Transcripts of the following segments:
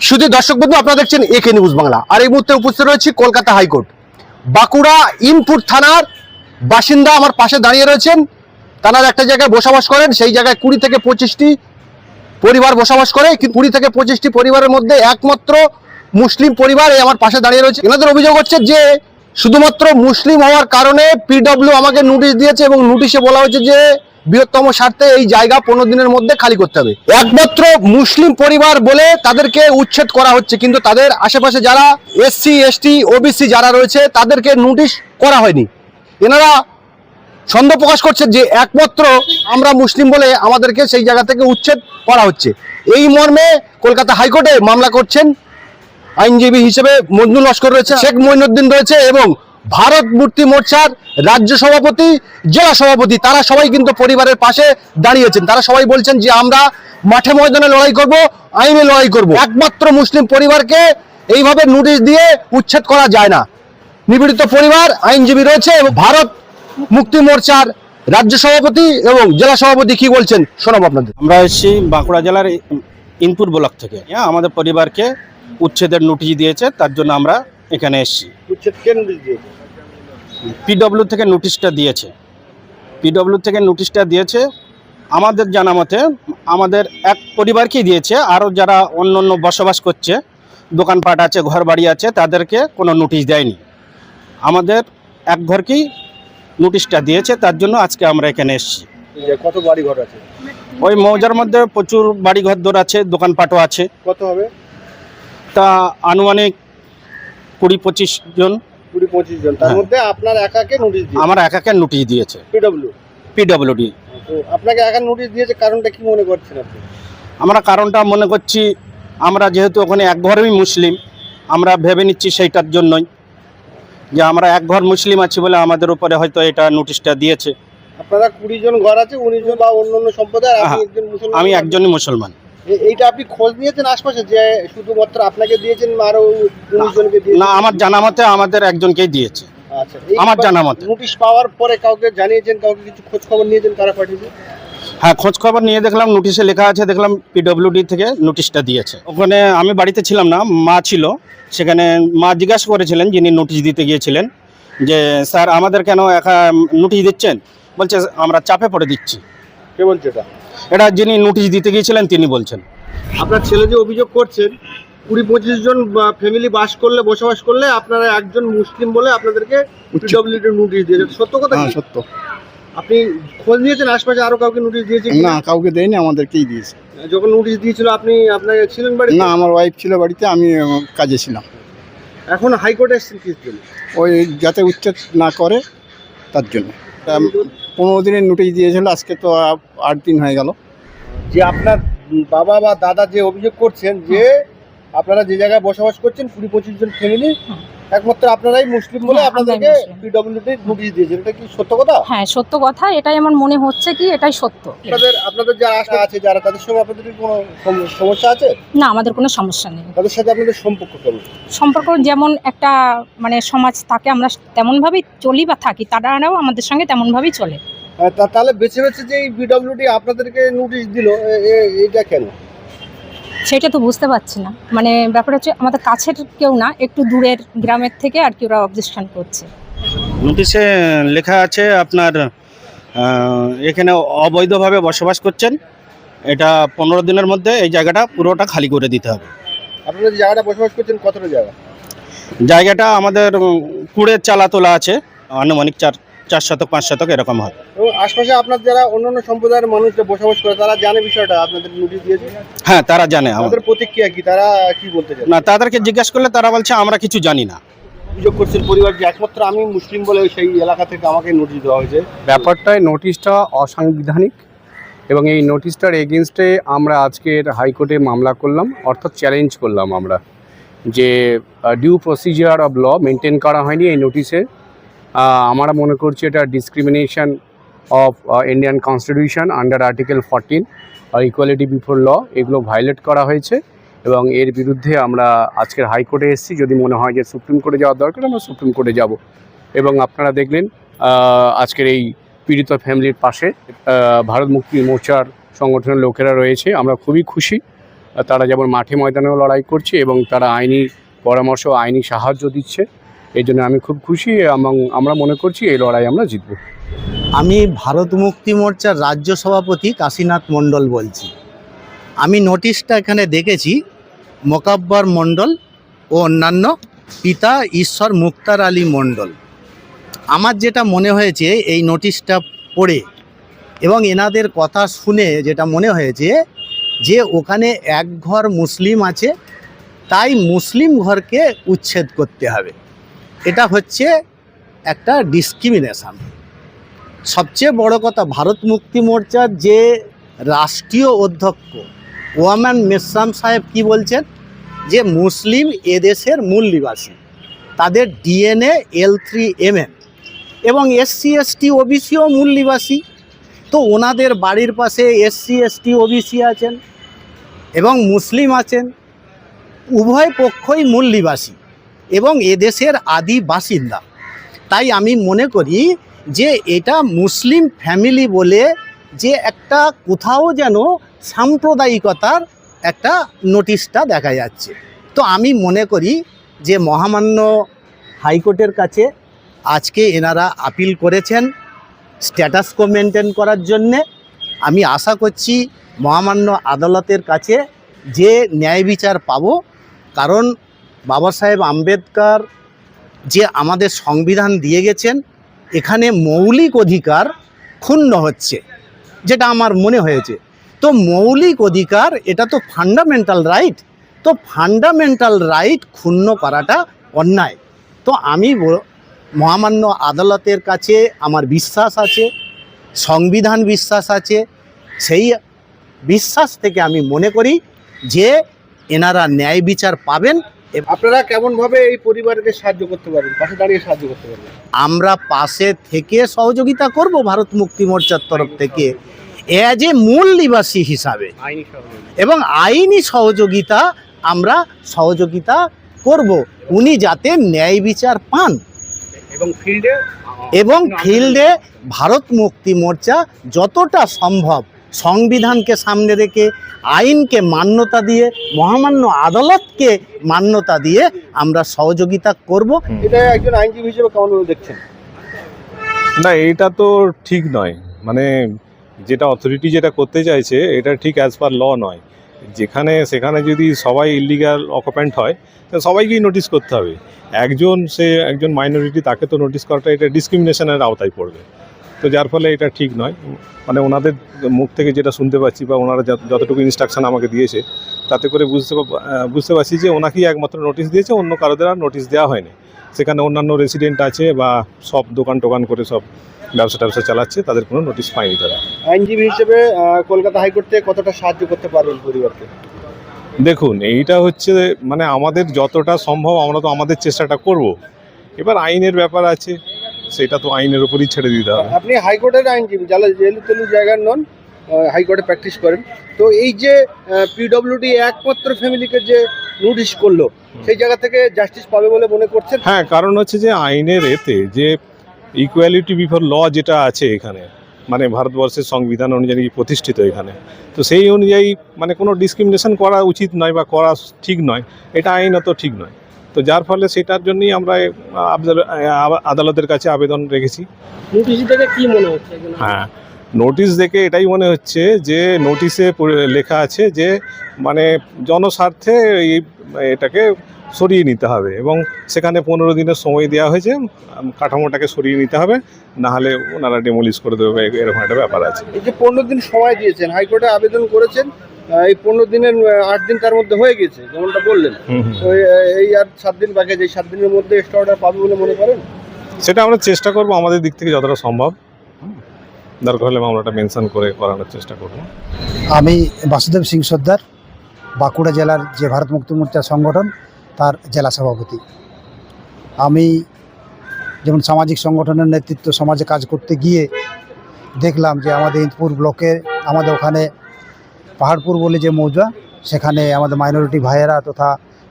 শুধু দর্শক বন্ধু, আপনারা দেখছেন একে নিউজ বাংলা। আর এই মুহূর্তে উপস্থিত রয়েছে কলকাতা হাইকোর্ট, বাঁকুড়া ইনপুট থানার বাসিন্দা আমার পাশে দাঁড়িয়ে রয়েছেন। তারা একটা জায়গায় বসবাস করেন, সেই জায়গায় 20 থেকে 25টি পরিবার বসবাস করে, কিন্তু 20 থেকে 25টি পরিবারের মধ্যে একমাত্র মুসলিম পরিবার এই আমার পাশে দাঁড়িয়ে রয়েছে। এনাদের অভিযোগ হচ্ছে যে শুধুমাত্র মুসলিম হওয়ার কারণে পিডব্লিউ আমাকে নোটিশ দিয়েছে এবং নোটিশে বলা হয়েছে যে বৃহত্তম স্বার্থে এই জায়গা 15 দিনের মধ্যে খালি করতে হবে। একমাত্র মুসলিম পরিবার বলে তাদেরকে উচ্ছেদ করা হচ্ছে, কিন্তু তাদের আশেপাশে যারা এসসি এসটি ওবিসি যারা রয়েছে তাদেরকে নোটিশ করা হয়নি। এনারা সন্দেহ প্রকাশ করছে যে একমাত্র আমরা মুসলিম বলে আমাদেরকে সেই জায়গা থেকে উচ্ছেদ করা হচ্ছে। এই মর্মে কলকাতা হাইকোর্টে মামলা করছেন আইনজীবী হিসেবে মজনু লস্কর রয়েছে, শেখ মঈনুদ্দিন রয়েছে এবং ভারত মুক্তি মোর্চার রাজ্য সভাপতি, জেলা সভাপতি, তারা সবাই কিন্তু পরিবারের পাশে দাঁড়িয়েছেন। তারা সবাই বলছেন যে আমরা মাঠে ময়দানে লড়াই করব, আইনে লড়াই করব। একমাত্র মুসলিম পরিবারকে এইভাবে নোটিশ দিয়ে উচ্ছেদ করা যায় না। নিপীড়িত পরিবার, আইনজীবী রয়েছে এবং ভারত মুক্তি মোর্চার রাজ্য সভাপতি এবং জেলা সভাপতি কি বলছেন শোনাবো আপনাদের। আমরা এসেছি বাঁকুড়া জেলার ইনপুট ব্লক থেকে। আমাদের পরিবারকে উচ্ছেদের নোটিশ দিয়েছে, তার জন্য আমরা এখানে এসেছি। উচ্ছেদ কে নোটিশ দিয়েছে? পিডব্লিউ থেকে নোটিশটা দিয়েছে। পিডব্লিউ থেকে নোটিশটা দিয়েছে আমাদের জানা মতে আমাদের এক পরিবারকেই দিয়েছে। আরও যারা অন্য অন্য বসবাস করছে, দোকানপাট আছে, ঘর বাড়ি আছে, তাদেরকে কোনো নোটিশ দেয়নি। আমাদের এক ঘরকেই নোটিশটা দিয়েছে, তার জন্য আজকে আমরা এখানে এসেছি। কত বাড়ি ঘর আছে? ওই মৌজার মধ্যে প্রচুর বাড়ি ঘর দর আছে, দোকানপাটও আছে। কত হবে? তা আনুমানিক 20-25 জন। 20-25 জন। তার মধ্যে আপনার একাকে নোটিশ দিয়েছে? আমার একাকে নোটিশ দিয়েছে পিডব্লিউডি। তো আপনাকে একা নোটিশ দিয়েছে, কারণটা কি মনে করছেন আপনি? আমরা কারণটা মনে করছি, আমরা যেহেতু ওখানে এক ঘরেই মুসলিম, আমরা ভেবে নিচ্ছি সেইটার জন্যই যে আমরা এক ঘর মুসলিম আছি বলে আমাদের উপরে হয়তো এটা নোটিশটা দিয়েছে। আপনারা 20 জন ঘর আছে, 19 জন বা অন্য সম্প্রদায়, আপনি একজন মুসলমান? আমি একজনই মুসলমান। এইটা আপনি খোঁজ নিয়েছেন আশপাশে যে শুধুমাত্র আপনাকে দিয়েছেন আরো 19 জনকে দিয়েছেন? না, আমার জানা মতে আমাদের একজনকেই দিয়েছে। আচ্ছা, আমার জানা মতে। নোটিশ পাওয়ার পরে কাউকে জানিয়েছেন, কাউকে কিছু খোঁজ খবর নিয়েছেন কারা পাঠিয়েছে? হ্যাঁ, খোঁজ খবর নিয়ে দেখলাম নোটিশে লেখা আছে, দেখলাম পিডব্লিউডি থেকে নোটিশটা দিয়েছে। ওখানে আমি বাড়িতে ছিলাম না, মা ছিল সেখানে। মা জিজ্ঞাসা করেছিলেন যিনি নোটিশ দিতে গিয়েছিলেন যে স্যার আমাদের কেন একা নোটিশ দিচ্ছেন? বলছে আমরা চাপে পড়ে দিচ্ছি। কে বলছে এটা? এটা যিনি নোটিশ দিতে গিয়েছিলেন তিনি বলছেন। আপনার ছেলে যে অভিযোগ করছেন 20-25 জন ফ্যামিলি বসবাস করলে আপনারা একজন মুসলিম বলে আপনাদেরকে পিডব্লিউডি নোটিশ দিয়েছে, সত্য কথা? হ্যাঁ, সত্য। আপনি খোঁজ নিয়েছেন আশপাশে আরো কাউকে নোটিশ দিয়েছে? না, কাউকে দেয়নি, আমাদেরকেই দিয়েছে। যখন নোটিশ দিয়েছিল আপনাকে ছিলেন বাড়িতে? না, আমার ওয়াইফ ছিল বাড়িতে, আমি কাজে ছিলাম। এখন হাইকোর্টে এসেছেন কি জন্য? ওই যাতে উচ্ছেদ না করে তার জন্য। 15 দিনের নোটিশ দিয়েছিল, আজকে তো 8 দিন হয়ে গেল। যে আপনার বাবা বা দাদা যে অভিযোগ করছেন যে আপনারা যে জায়গায় বসবাস করছেন 20-25 জন ফ্যামিলি, একমাত্র আপনারাই মুসলিম বলে আপনাদেরকে পিডব্লিউডি নোটিশ দিয়েছে, এটা কি সত্য কথা? হ্যাঁ, সত্য কথা। এটাই আমার মনে হচ্ছে কি এটাই সত্য। আপনাদের যারা আশা আছে যারা, তাদের সঙ্গে আপনাদের কি কোনো সমস্যা আছে? না, আমাদের কোনো সমস্যা নেই। তাদের সাথে আপনাদের সম্পর্ক কেমন? সম্পর্ক যেমন একটা সমাজ থাকে, আমরা তেমনভাবেই চলি বা থাকি, তারাও আমাদের সঙ্গে তেমনভাবেই চলে। তাহলে বেছে বেছে যে এই পিডব্লিউডি আপনাদেরকে নোটিশ দিল, এইটা কেন? সেটা তো বুঝতে পারছি না। ব্যাপার হচ্ছে আমাদের কাছের কেউ না, একটু দূরের গ্রামের থেকে আর কি ওরা অবজেকশন করছে। নোটিশে লেখা আছে আপনার এখানে অবৈধভাবে বসবাস করছেন, এটা 15 দিনের মধ্যে এই জায়গাটা পুরোটা খালি করে দিতে হবে। আপনারা যে জায়গাটা বসবাস করছেন কতটা জায়গা? জায়গাটা আমাদের কুড়ের চালা তোলা আছে, আনুমানিক 4 শতক 5 শতক এরকম হয়। এবং আশপাশে আপনার যারা অন্যান্য সম্প্রদায়ের মানুষরা বসবাস করে তারা জানে বিষয়টা আপনাদের নোটিশ দিয়েছে? হ্যাঁ, তারা জানে। আমাদের প্রতিক্রিয়া কি, তারা কি বলতে চায়? না, তাদেরকে জিজ্ঞাসা করলে তারা বলছে আমরা কিছু জানি না। অভিযোগ করছেন পরিবার যে একমাত্র আমি মুসলিম বলে সেই এলাকা থেকে আমাকে নোটিশ দেওয়া হয়েছে। ব্যাপারটায় নোটিশটা অসাংবিধানিক এবং এই নোটিশটার এগেনস্টে আমরা আজকের হাইকোর্টে মামলা করলাম, অর্থাৎ চ্যালেঞ্জ করলাম আমরা যে due procedure of law maintain করা হয়নি এই নোটিশে। আমরা মনে করছি এটা discrimination of Indian constitution under article 14 equality before law, এগুলো ভায়োলেট করা হয়েছে এবং এর বিরুদ্ধে আমরা আজকের হাইকোর্টে এসেছি। যদি মনে হয় যে সুপ্রিম কোর্টে যাওয়ার দরকার, আমরা সুপ্রিম কোর্টে যাব। এবং আপনারা দেখলেন আজকের এই পীড়িত ফ্যামিলির পাশে ভারত মুক্তি মোর্চার সংগঠনের লোকেরা রয়েছে। আমরা খুবই খুশি তারা যেমন মাঠে ময়দানেও লড়াই করছে এবং তারা আইনি পরামর্শ আইনি সাহায্য দিচ্ছে। এই জন্য আমি খুব খুশি এবং আমরা মনে করছি এই লড়াই আমরা জিতব। আমি ভারত মুক্তি মোর্চার রাজ্য সভাপতি কাশীনাথ মণ্ডল বলছি। আমি নোটিশটা এখানে দেখেছি, মোকাব্বর মণ্ডল ও অন্যান্য, পিতা ঈশ্বর মুক্তার আলী মণ্ডল। আমার যেটা মনে হয়েছে এই নোটিশটা পড়ে এবং এনাদের কথা শুনে যেটা মনে হয়েছে যে ওখানে এক ঘর মুসলিম আছে, তাই মুসলিম ঘরকে উচ্ছেদ করতে হবে। এটা হচ্ছে একটা ডিসক্রিমিনেশন। সবচেয়ে বড় কথা, ভারত মুক্তি মোর্চার যে রাষ্ট্রীয় অধ্যক্ষ ওয়ামান মেসাম সাহেব কি বলছেন যে মুসলিম এদেশের মূল নিবাসী, তাদের ডিএনএ L3MN এবং SC ST OBCও মূল নিবাসী। তো ওনাদের বাড়ির পাশে SC ST OBC আছেন এবং মুসলিম আছেন, উভয় পক্ষই মূল নিবাসী এবং এদেশের আদি বাসিন্দা। তাই আমি মনে করি যে এটা মুসলিম ফ্যামিলি বলে যে একটা কোথাও যেন সাম্প্রদায়িকতার একটা নোটিশটা দেখা যাচ্ছে। তো আমি মনে করি যে মহামান্য হাইকোর্টের কাছে আজকে এনারা আপিল করেছেন স্ট্যাটাস কো মেনটেন করার জন্যে। আমি আশা করছি মহামান্য আদালতের কাছে যে ন্যায় বিচার পাবো, কারণ বাবা সাহেব আম্বেদকর যে আমাদের সংবিধান দিয়ে গেছেন, এখানে মৌলিক অধিকার ক্ষুণ্ণ হচ্ছে, যেটা আমার মনে হয়েছে। তো মৌলিক অধিকার এটা তো ফান্ডামেন্টাল রাইট, তো ফান্ডামেন্টাল রাইট ক্ষুণ্ণ করাটা অন্যায়। তো আমি মহামান্য আদালতের কাছে আমার বিশ্বাস আছে, সংবিধান বিশ্বাস আছে, সেই বিশ্বাস থেকে আমি মনে করি যে এনারা ন্যায় বিচার পাবেন। আপনারা কেমনভাবে এই পরিবারকে সাহায্য করতে পারবেন, পাশে দাঁড়িয়ে সাহায্য করতে পারবেন? আমরা পাশে থেকে সহযোগিতা করব ভারত মুক্তি মোর্চার তরফ থেকে অ্যাজ এ মূল নিবাসী হিসাবে, এবং আইনি সহযোগিতা আমরা সহযোগিতা করব উনি যাতে ন্যায় বিচার পান। এবং ফিল্ডে ভারত মুক্তি মোর্চা যতটা সম্ভব সংবিধানকে সামনে রেখে, আইনকে মান্যতা দিয়ে, মহামান্য আদালতকে মান্যতা দিয়ে আমরা সহযোগিতা করব। এটা একজন আইনজীবী হিসেবে কেমন দেখছেন? না, এটা তো ঠিক নয়। মানে যেটা অথরিটি যেটা করতে চাইছে এটা ঠিক অ্যাজ পার ল নয়। যেখানে সেখানে যদি সবাই ইলিগাল অকুপেন্ট হয় তো সবাইকেই নোটিশ করতে হবে। একজন মাইনরিটি, তাকে তো নোটিশ করাটা এটা ডিসক্রিমিনেশনের আওতায় পড়বে। তো যার ফলে এটা ঠিক নয়। মানে ওনাদের মুখ থেকে যেটা শুনতে পাচ্ছি বা ওনারা যতটুকু ইনস্ট্রাকশন আমাকে দিয়েছে তাতে করে বুঝতে পারছি যে ওনাকেই একমাত্র নোটিশ দিয়েছে, অন্য কারোদের আর নোটিশ দেওয়া হয়নি। সেখানে অন্যান্য রেসিডেন্ট আছে বা সব দোকান করে সব ব্যবসা চালাচ্ছে, তাদের কোনো নোটিশ পায়নি তারা। আইনজীবী হিসেবে কলকাতা হাইকোর্ট থেকে কতটা সাহায্য করতে পারবেন পরিবারকে? দেখুন, এইটা হচ্ছে মানে আমাদের যতটা সম্ভব আমরা তো আমাদের চেষ্টাটা করব। এবার আইনের ব্যাপার আছে, সেটা তো আইনের উপরই ছেড়ে দিতে হবে। আপনি হাইকোর্টের আইনজীবী, যারা জেলু জায়গার নন, হাইকোর্টে প্র্যাকটিস করেন। তো এই যে পিডব্লিউডি একমাত্র ফ্যামিলিকে যে নোটিশ করলো, সেই জায়গা থেকে জাস্টিস পাবে বলে মনে করছেন? হ্যাঁ, কারণ হচ্ছে যে আইনের এতে যে ইকুয়ালিটি বিফোর ল যেটা আছে এখানে, মানে ভারতবর্ষের সংবিধান অনুযায়ী প্রতিষ্ঠিত এখানে, তো সেই অনুযায়ী মানে কোনো ডিসক্রিমিনেশন করা উচিত নয় বা করা ঠিক নয়, এটা আইনত ঠিক নয়। তো যার ফলে সেটার জন্যই আমরা আদালতের কাছে আবেদন রেখেছি। নোটিশ দেখে কি মনে হচ্ছে? হ্যাঁ, নোটিশ দেখে এটাই মনে হচ্ছে যে নোটিশে লেখা আছে যে মানে জনস্বার্থে এটাকে সরিয়ে নিতে হবে এবং সেখানে 15 দিনের সময় দেওয়া হয়েছে, কাঠামোটাকে সরিয়ে নিতে হবে, না হলে ওনারা ডেমোলিশ করে দেবে, এরকম একটা ব্যাপার আছে। এই যে 15 দিন সময় দিয়েছেন, হাইকোর্টে আবেদন করেছেন, এই 15 দিনের 8 দিন তার মধ্যে হয়ে গেছে যেমনটা বললেন। তো এই আর 7 দিন বাকি, যে 7 দিনের মধ্যে এক্সট্রা অর্ডার পাবে বলে মনে করেন? সেটা আমরা চেষ্টা করব আমাদের দিক থেকে যতটা সম্ভব, দরকার হলে মামলাটা মেনশন করে করানোর চেষ্টা করব। আমি বাসুদেব সিং সর্দার, বাঁকুড়া জেলার যে ভারত মুক্তি মোর্চা সংগঠন তার জেলা সভাপতি। আমি যেমন সামাজিক সংগঠনের নেতৃত্ব সমাজে কাজ করতে গিয়ে দেখলাম যে আমাদের ইন্দপুর ব্লকে, আমাদের ওখানে পাহাড়পুর বলে যে মৌজা, সেখানে আমাদের মাইনরিটি ভাইয়েরা তথা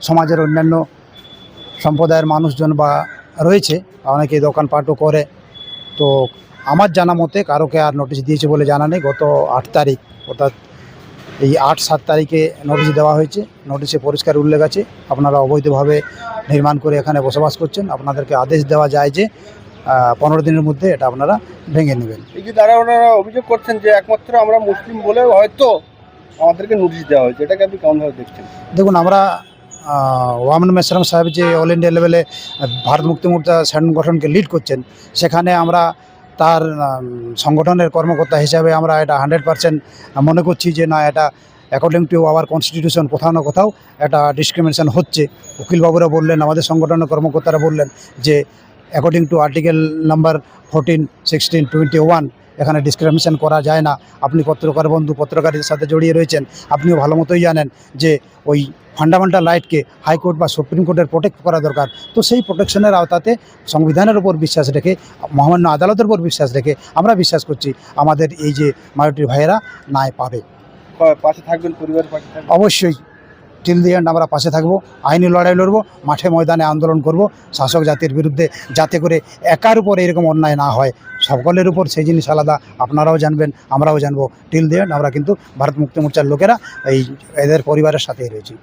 সমাজের অন্যান্য সম্প্রদায়ের মানুষজন বা রয়েছে, অনেকে দোকানপাটও করে। তো আমার জানা মতে কারোকে আর নোটিশ দিয়েছে বলে জানা নেই। গত 8 তারিখ অর্থাৎ এই 8-7 তারিখে নোটিশ দেওয়া হয়েছে। নোটিশে পরিষ্কার উল্লেখ আছে আপনারা অবৈধভাবে নির্মাণ করে এখানে বসবাস করছেন, আপনাদেরকে আদেশ দেওয়া যায় যে 15 দিনের মধ্যে এটা আপনারা ভেঙে নেবেন। এই যে তারা ওনারা অভিযোগ করছেন যে একমাত্র আমরা মুসলিম বলে হয়তো আমাদেরকে নোটিশ দেওয়া হয়েছে, এটাকে আপনি কেমনভাবে দেখছেন? দেখুন, আমরা ওয়ামন মেসরাম সাহেব যে অল ইন্ডিয়া লেভেলে ভারত মুক্তি মোর্চা সংগঠনকে লিড করছেন, সেখানে আমরা তার সংগঠনের কর্মকর্তা হিসাবে আমরা এটা 100% মনে করছি যে না, এটা অ্যাকর্ডিং টু আওয়ার কনস্টিটিউশন কোথাও না কোথাও এটা ডিসক্রিমিনেশন হচ্ছে। উকিলবাবুরা বললেন, আমাদের সংগঠনের কর্মকর্তারা বললেন যে অ্যাকর্ডিং টু আর্টিকেল নাম্বার 14, 16, 21 এখানে ডিসক্রিমিনেশন করা যায় না। আপনি পত্রকার বন্ধু, পত্রকারের সাথে জড়িয়ে রয়েছেন, আপনিও ভালো মতোই জানেন যে ওই ফান্ডামেন্টাল রাইটকে হাইকোর্ট বা সুপ্রিম কোর্টের প্রোটেক্ট করা দরকার। তো সেই প্রোটেকশনের আওতাতে সংবিধানের উপর বিশ্বাস রেখে, মহামান্য আদালতের উপর বিশ্বাস রেখে আমরা বিশ্বাস করছি আমাদের এই যে মাইনরিটি ভাইয়েরা ন্যায় পাবে। পাশে থাকবেন, পরিবারের পাশে থাকবেন? অবশ্যই টিল দি এন্ড আমরা পাশে থাকবো, আইনি লড়াই লড়বো, মাঠে ময়দানে আন্দোলন করব শাসক জাতির বিরুদ্ধে, যাতে করে একার উপর এরকম অন্যায় না হয়, সকলের উপর সেই জিনিস আলাদা। আপনারাও জানবেন, আমরাও জানবো। টিল দি এন্ড আমরা কিন্তু ভারত মুক্তি মোর্চার লোকেরা এদের পরিবারের সাথেই রয়েছি।